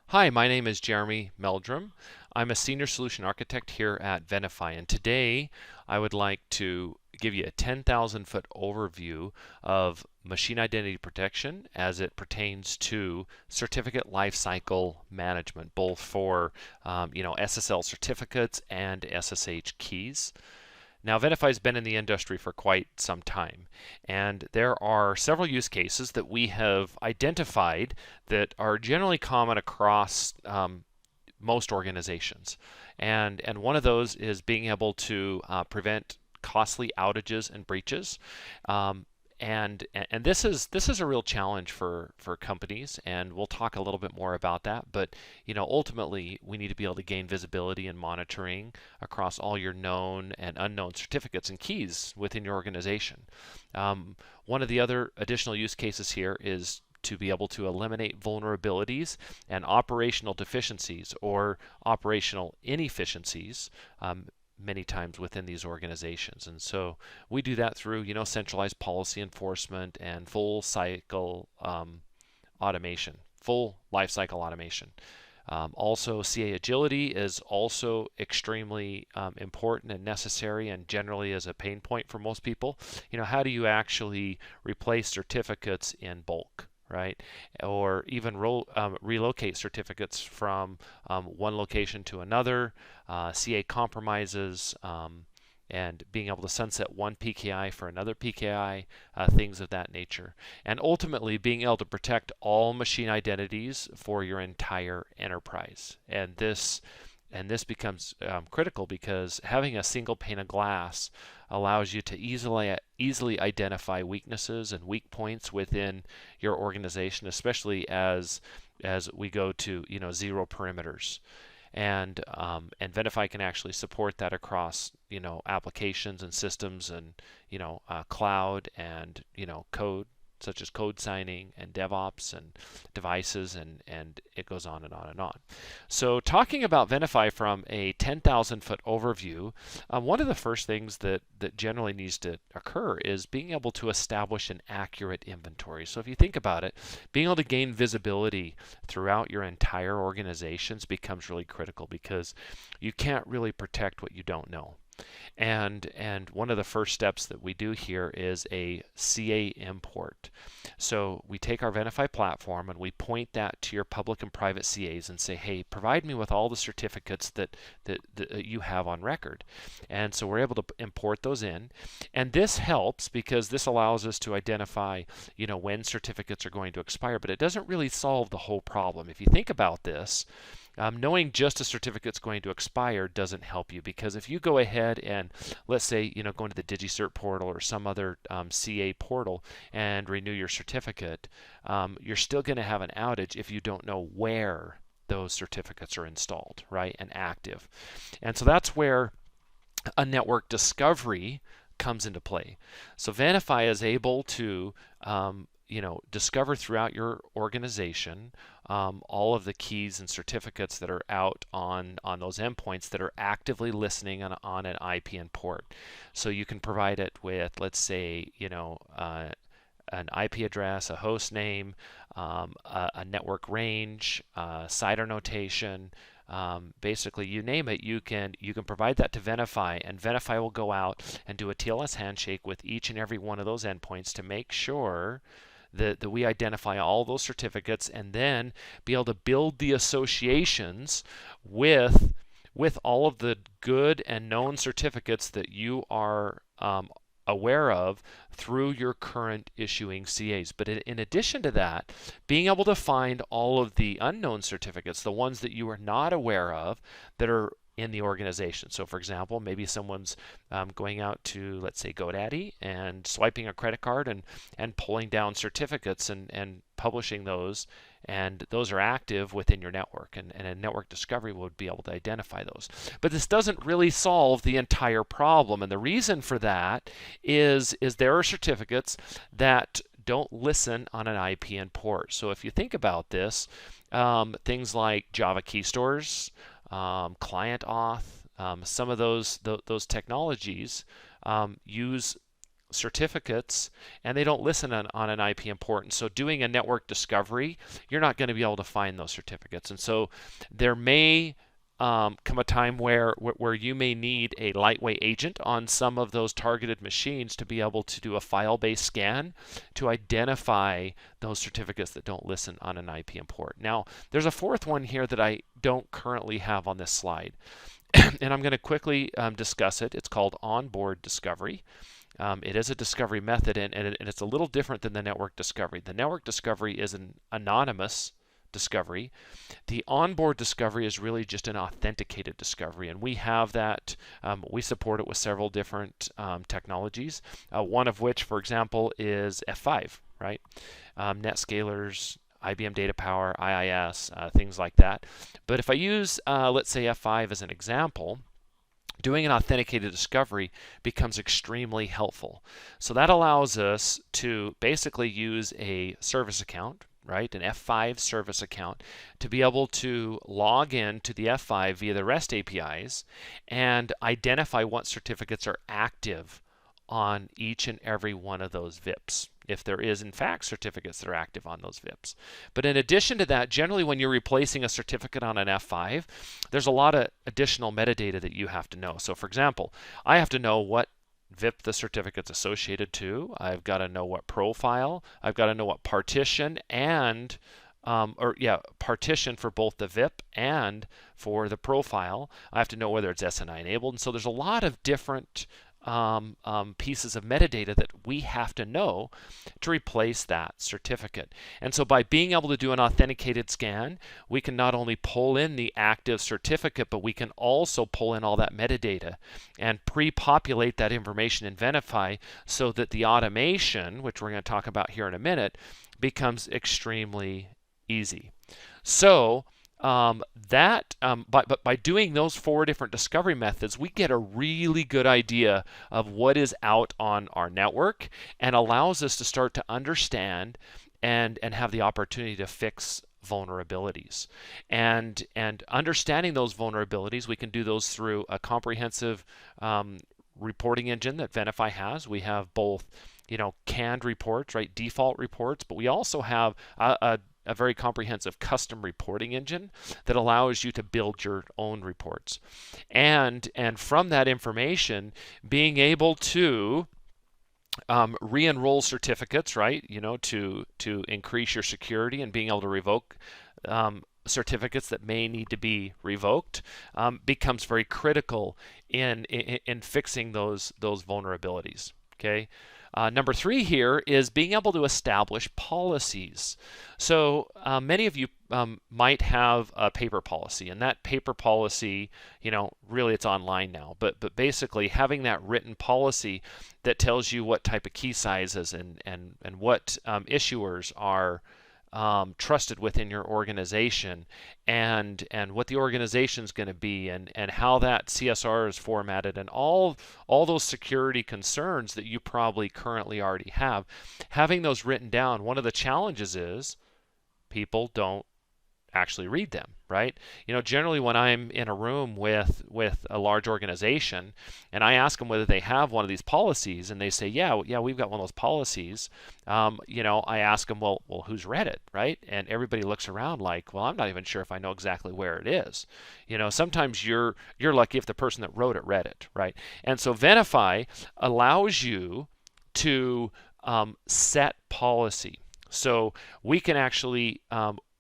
Hi, my name is Jeremy Meldrum. I'm a senior solution architect here at Venafi, and today I would like to give you a 10,000-foot overview of machine identity protection as it pertains to certificate lifecycle management, both for SSL certificates and SSH keys. Now, Venafi has been in the industry for quite some time, and there are several use cases that we have identified that are generally common across most organizations. And one of those is being able to prevent costly outages and breaches. And this is a real challenge for companies, and we'll talk a little bit more about that. But ultimately, we need to be able to gain visibility and monitoring across all your known and unknown certificates and keys within your organization. One of the other additional use cases here is to be able to eliminate vulnerabilities and operational deficiencies or operational inefficiencies many times within these organizations. And so we do that through, centralized policy enforcement and full cycle automation, full life cycle automation. Also, CA agility is also extremely important and necessary, and generally is a pain point for most people. How do you actually replace certificates in bulk? Right? Or even relocate certificates from one location to another, CA compromises, and being able to sunset one PKI for another PKI, things of that nature. And ultimately, being able to protect all machine identities for your entire enterprise. And this becomes critical because having a single pane of glass allows you to easily identify weaknesses and weak points within your organization, especially as we go to zero perimeters. And Venafi can actually support that across applications and systems and cloud and code, such as code signing and DevOps and devices, and it goes on and on and on. So talking about Venafi from a 10,000-foot overview, one of the first things that generally needs to occur is being able to establish an accurate inventory. So if you think about it, being able to gain visibility throughout your entire organizations becomes really critical because you can't really protect what you don't know. And one of the first steps that we do here is a CA import. So we take our Venafi platform and we point that to your public and private CAs and say, hey, provide me with all the certificates that you have on record. And so we're able to import those in. And this helps because this allows us to identify when certificates are going to expire, but it doesn't really solve the whole problem. If you think about this, knowing just a certificate's going to expire doesn't help you, because if you go ahead and let's say go into the DigiCert portal or some other CA portal and renew your certificate, you're still going to have an outage if you don't know where those certificates are installed, right, and active. And so that's where a network discovery comes into play. So Venafi is able to discover throughout your organization all of the keys and certificates that are out on those endpoints that are actively listening on an IP and port. So you can provide it with, let's say, an IP address, a host name, a network range, CIDR notation. Basically, you name it, you can provide that to Venafi, and Venafi will go out and do a TLS handshake with each and every one of those endpoints to make sure that we identify all those certificates, and then be able to build the associations with all of the good and known certificates that you are aware of through your current issuing CAs. But in addition to that, being able to find all of the unknown certificates, the ones that you are not aware of that are in the organization. So for example, maybe someone's going out to, let's say, GoDaddy and swiping a credit card and pulling down certificates and publishing those, and those are active within your network, and a network discovery would be able to identify those. But this doesn't really solve the entire problem, and the reason for that is there are certificates that don't listen on an IP and port. So if you think about this, things like Java key stores, client auth, some of those technologies use certificates, and they don't listen on an IP port. And so doing a network discovery, you're not going to be able to find those certificates. And so there may come a time where you may need a lightweight agent on some of those targeted machines to be able to do a file-based scan to identify those certificates that don't listen on an IP port. Now, there's a fourth one here that I don't currently have on this slide, and I'm going to quickly discuss it. It's called onboard discovery. It is a discovery method, and it's a little different than the network discovery. The network discovery is an anonymous discovery. The onboard discovery is really just an authenticated discovery, and we have that. We support it with several different technologies, one of which, for example, is F5, right? NetScalers, IBM Data Power, IIS, things like that. But if I use, let's say, F5 as an example, doing an authenticated discovery becomes extremely helpful. So that allows us to basically use a service account, right, an F5 service account, to be able to log in to the F5 via the REST APIs and identify what certificates are active on each and every one of those VIPs, if there is in fact certificates that are active on those VIPs. But in addition to that, generally when you're replacing a certificate on an F5, there's a lot of additional metadata that you have to know. So for example, I have to know what VIP the certificate's associated to. I've got to know what profile. I've got to know what partition and partition for both the VIP and for the profile. I have to know whether it's SNI enabled. And so there's a lot of different pieces of metadata that we have to know to replace that certificate. And so by being able to do an authenticated scan, we can not only pull in the active certificate, but we can also pull in all that metadata and pre-populate that information in Venafi so that the automation, which we're going to talk about here in a minute, becomes extremely easy. So by doing those four different discovery methods, we get a really good idea of what is out on our network and allows us to start to understand and have the opportunity to fix vulnerabilities. And understanding those vulnerabilities, we can do those through a comprehensive reporting engine that Venafi has. We have both, canned reports, right, default reports, but we also have a very comprehensive custom reporting engine that allows you to build your own reports. And from that information, being able to re-enroll certificates, right, to increase your security, and being able to revoke certificates that may need to be revoked becomes very critical in fixing those vulnerabilities. Okay. Number 3 here is being able to establish policies. So many of you might have a paper policy, and that paper policy, really it's online now, but basically having that written policy that tells you what type of key sizes and what issuers are trusted within your organization, and what the organization is going to be, and how that CSR is formatted, and all those security concerns that you probably currently already have. Having those written down, one of the challenges is people don't actually read them, right? Generally when I'm in a room with a large organization and I ask them whether they have one of these policies, and they say, yeah, we've got one of those policies, I ask them, well, who's read it, right? And everybody looks around like, well, I'm not even sure if I know exactly where it is. Sometimes you're lucky if the person that wrote it read it, right? And so Venafi allows you to set policy. So we can actually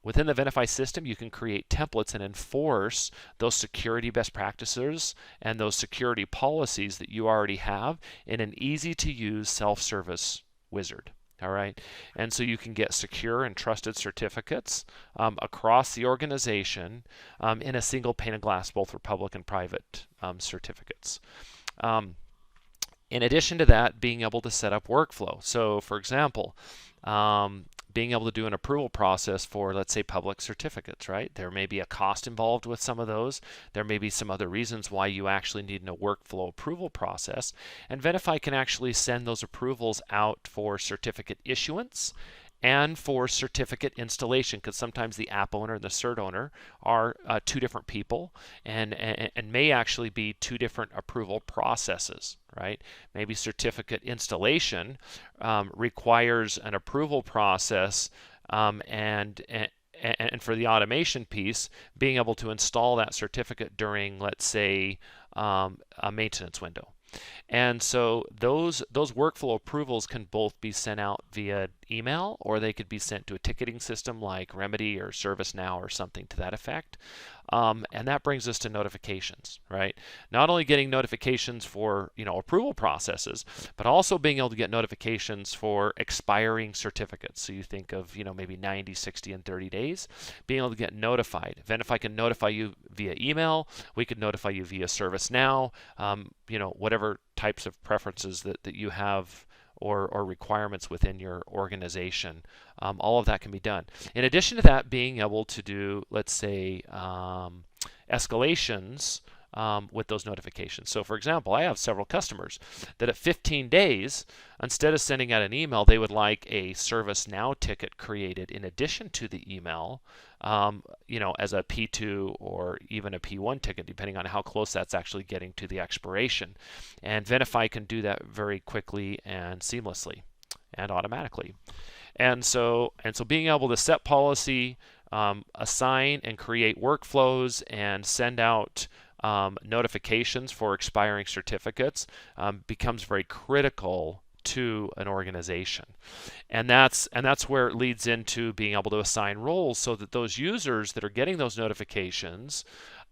within the Venafi system, you can create templates and enforce those security best practices and those security policies that you already have in an easy-to-use self-service wizard. All right, and so you can get secure and trusted certificates across the organization in a single pane of glass, both for public and private certificates. In addition to that, being able to set up workflow. So, for example, being able to do an approval process for, let's say, public certificates, right? There may be a cost involved with some of those. There may be some other reasons why you actually need a workflow approval process. And Venafi can actually send those approvals out for certificate issuance and for certificate installation, because sometimes the app owner and the cert owner are two different people, and may actually be two different approval processes, right? Maybe certificate installation requires an approval process, and for the automation piece, being able to install that certificate during, let's say, a maintenance window. And so those workflow approvals can both be sent out via email, or they could be sent to a ticketing system like Remedy or ServiceNow or something to that effect. And that brings us to notifications, right? Not only getting notifications for approval processes, but also being able to get notifications for expiring certificates. So you think of maybe 90, 60, and 30 days, being able to get notified. Venafi can notify you via email. We could notify you via ServiceNow. Whatever types of preferences that you have or requirements within your organization. All of that can be done. In addition to that, being able to do, let's say, escalations with those notifications. So for example, I have several customers that at 15 days, instead of sending out an email, they would like a ServiceNow ticket created in addition to the email, as a P2 or even a P1 ticket, depending on how close that's actually getting to the expiration. And Venafi can do that very quickly and seamlessly and automatically. And so being able to set policy, assign and create workflows, and send out notifications for expiring certificates becomes very critical to an organization. And that's where it leads into being able to assign roles, so that those users that are getting those notifications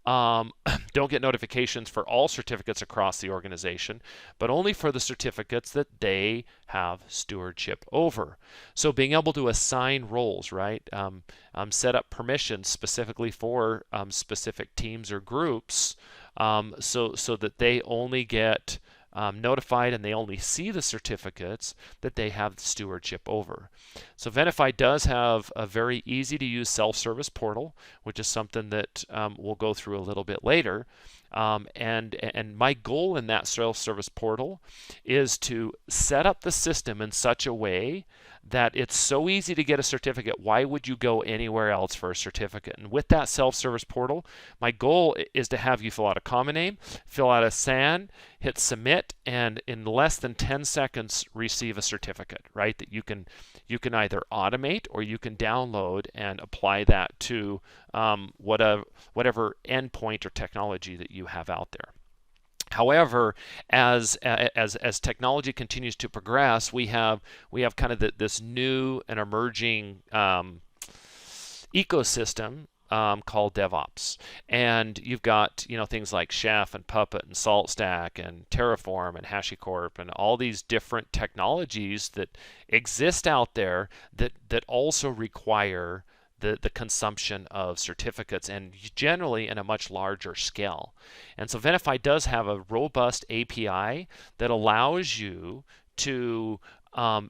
don't get notifications for all certificates across the organization, but only for the certificates that they have stewardship over. So being able to assign roles, right? Set up permissions specifically for specific teams or groups, so that they only get notified and they only see the certificates that they have stewardship over. So Venafi does have a very easy to use self-service portal, which is something that we'll go through a little bit later. And my goal in that self-service portal is to set up the system in such a way that it's so easy to get a certificate. Why would you go anywhere else for a certificate? And with that self-service portal, my goal is to have you fill out a common name, fill out a SAN, hit submit, and in less than 10 seconds receive a certificate, right? That you can either automate or you can download and apply that to whatever endpoint or technology that you have out there. However, as technology continues to progress, we have kind of this new and emerging ecosystem called DevOps, and you've got things like Chef and Puppet and SaltStack and Terraform and HashiCorp and all these different technologies that exist out there that also require the consumption of certificates, and generally in a much larger scale. And so Venafi does have a robust API that allows you to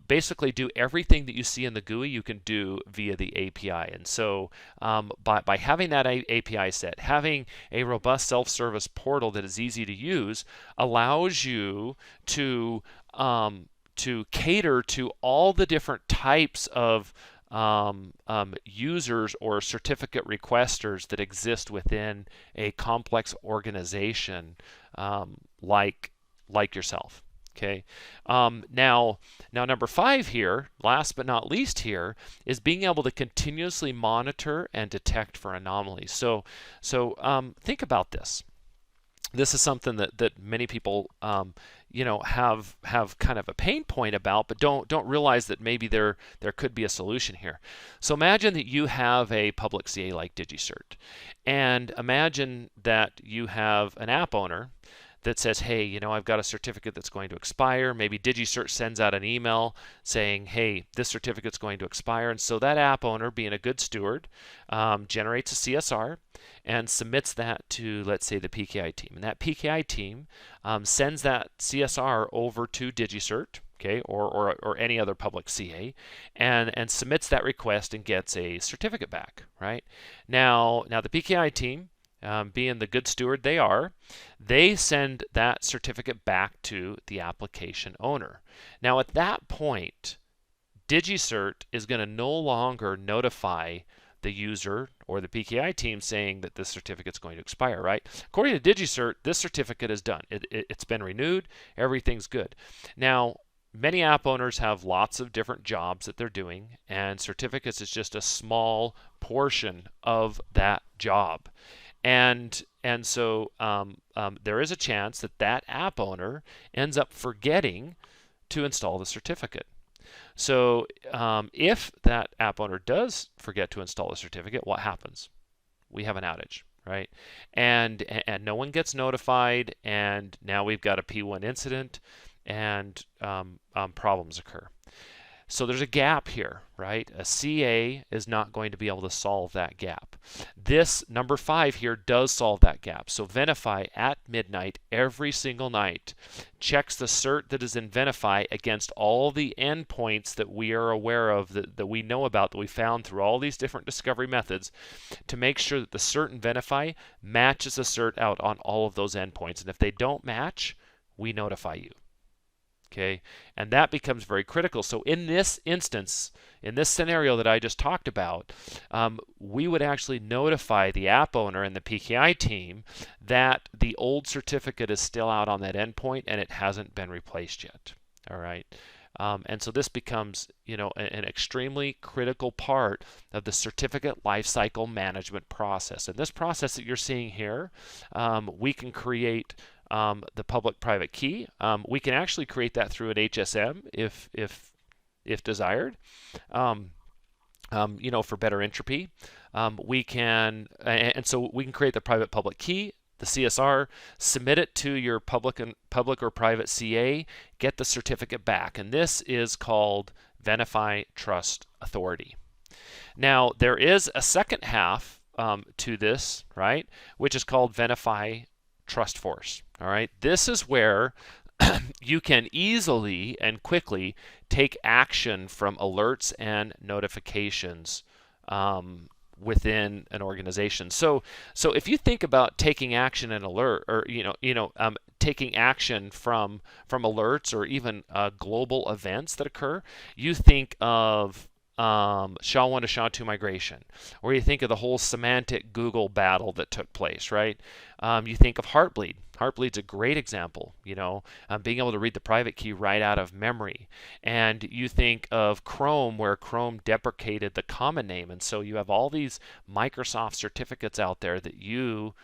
basically do everything that you see in the GUI you can do via the API. And so by having that API set, having a robust self-service portal that is easy to use, allows you to cater to all the different types of users or certificate requesters that exist within a complex organization like yourself. Okay. Now number 5 here, last but not least here, is being able to continuously monitor and detect for anomalies. So think about this. This is something that many people have kind of a pain point about, but don't realize that maybe there could be a solution here. So imagine that you have a public CA like DigiCert, and imagine that you have an app owner that says, hey, I've got a certificate that's going to expire. Maybe DigiCert sends out an email saying, hey, this certificate's going to expire. And so that app owner, being a good steward, generates a CSR and submits that to, let's say, the PKI team. And that PKI team sends that CSR over to DigiCert, okay, or any other public CA, and submits that request and gets a certificate back, right? Now the PKI team, being the good steward they are, they send that certificate back to the application owner. Now at that point, DigiCert is going to no longer notify the user or the PKI team saying that this certificate is going to expire, right? According to DigiCert, this certificate is done. It's been renewed. Everything's good. Now, many app owners have lots of different jobs that they're doing, and certificates is just a small portion of that job. And so there is a chance that that app owner ends up forgetting to install the certificate. So if that app owner does forget to install a certificate, what happens? We have an outage, right? And no one gets notified, and now we've got a P1 incident, and problems occur. So there's a gap here, right? A CA is not going to be able to solve that gap. This number 5 here does solve that gap. So Venafi at midnight every single night checks the cert that is in Venafi against all the endpoints that we are aware of, that we know about, that we found through all these different discovery methods, to make sure that the cert in Venafi matches the cert out on all of those endpoints. And if they don't match, we notify you. Okay, and that becomes very critical. So in this instance, in this scenario that I just talked about, we would actually notify the app owner and the PKI team that the old certificate is still out on that endpoint and it hasn't been replaced yet. All right. And so this becomes, an extremely critical part of the certificate lifecycle management process. And this process that you're seeing here, we can create the public-private key. We can actually create that through an HSM if desired. For better entropy, we can, and so we can create the private-public key, the CSR, submit it to your public or private CA, get the certificate back, and this is called Venafi Trust Authority. Now there is a second half to this, right, which is called Venafi Trust Force. All right, this is where you can easily and quickly take action from alerts and notifications within an organization. So if you think about taking action and alert, or taking action from alerts or even global events that occur, you think of SHA-1 to SHA-2 migration, or you think of the whole semantic Google battle that took place, right? You think of Heartbleed. Heartbleed's a great example, being able to read the private key right out of memory. And you think of Chrome, where Chrome deprecated the common name, and so you have all these Microsoft certificates out there that your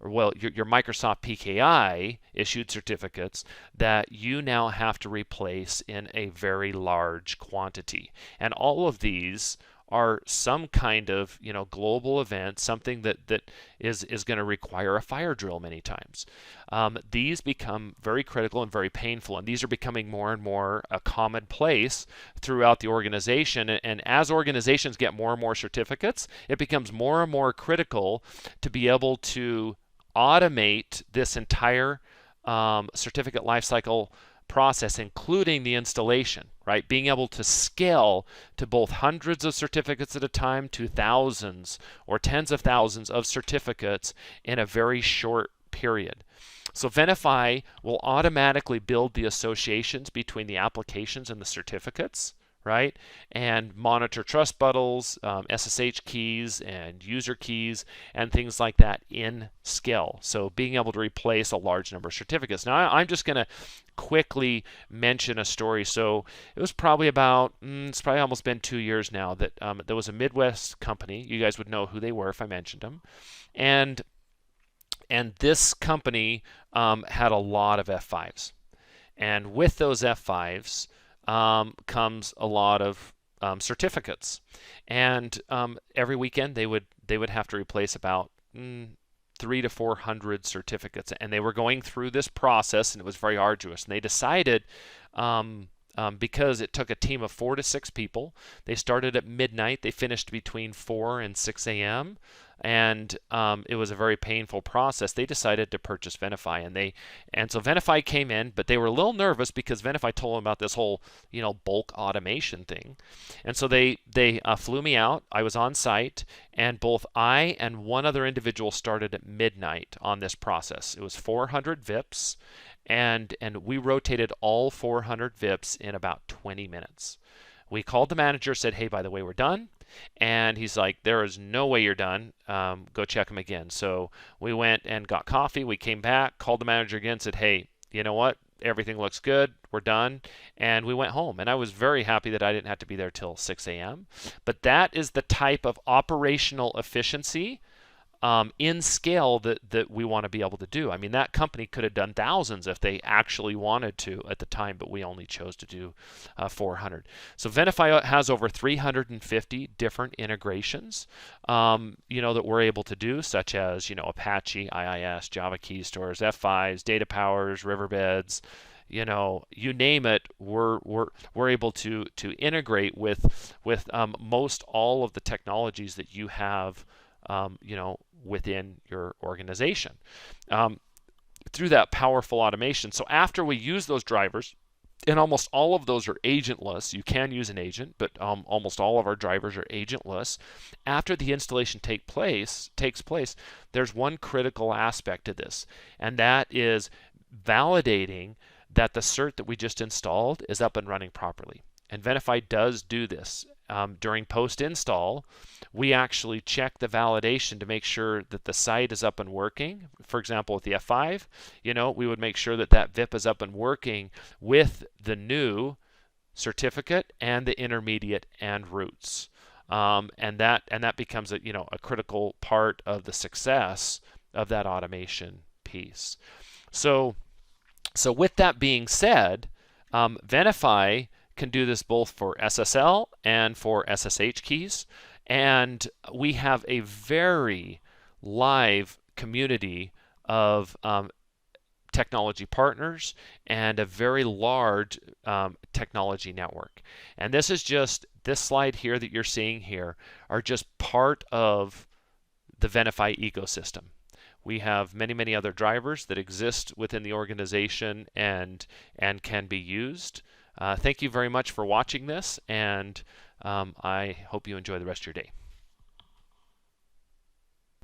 Microsoft PKI issued certificates that you now have to replace in a very large quantity. And all of these are some kind of global event, something that is going to require a fire drill many times. These become very critical and very painful, and these are becoming more and more a commonplace throughout the organization. And as organizations get more and more certificates, it becomes more and more critical to be able to automate this entire certificate lifecycle process, including the installation, right? Being able to scale to both hundreds of certificates at a time to thousands or tens of thousands of certificates in a very short period. So Venafi will automatically build the associations between the applications and the certificates, right? And monitor trust bundles, SSH keys, and user keys, and things like that in scale. So being able to replace a large number of certificates. Now, I'm just going to quickly mention a story. So it was probably it's probably almost been 2 years now that there was a Midwest company. You guys would know who they were if I mentioned them. And this company had a lot of F5s. And with those F5s, comes a lot of certificates, and every weekend they would have to replace about 300 to 400 certificates, and they were going through this process, and it was very arduous. And they decided, because it took a team of 4 to 6 people, they started at midnight, they finished between 4 and 6 a.m. And it was a very painful process. They decided to purchase Venafi, and so Venafi came in, but they were a little nervous because Venafi told them about this whole bulk automation thing, and so they flew me out. I was on site, and both I and one other individual started at midnight on this process. It was 400 VIPs, and we rotated all 400 VIPs in about 20 minutes. We called the manager, said, hey, by the way, we're done. And he's like, there is no way you're done. Go check them again. So we went and got coffee. We came back, called the manager again, said, hey, you know what? Everything looks good. We're done. And we went home. And I was very happy that I didn't have to be there till 6 a.m. But that is the type of operational efficiency in scale that we want to be able to do. I mean, that company could have done thousands if they actually wanted to at the time, but we only chose to do 400. So Venafi has over 350 different integrations, that we're able to do, such as, Apache, IIS, Java key stores, F5s, data powers, riverbeds, you name it, we're able to integrate with most all of the technologies that you have, within your organization through that powerful automation. So after we use those drivers, and almost all of those are agentless. You can use an agent, but almost all of our drivers are agentless. After the installation takes place, there's one critical aspect to this, and that is validating that the cert that we just installed is up and running properly. And Venafi does do this. During post-install, we actually check the validation to make sure that the site is up and working. For example, with the F5, we would make sure that that VIP is up and working with the new certificate and the intermediate and roots. And that becomes a critical part of the success of that automation piece. So with that being said, Venafi can do this both for SSL and for SSH keys. And we have a very live community of technology partners and a very large technology network. And this slide here that you're seeing here are just part of the Venafi ecosystem. We have many, many other drivers that exist within the organization and can be used. Thank you very much for watching this, and I hope you enjoy the rest of your day.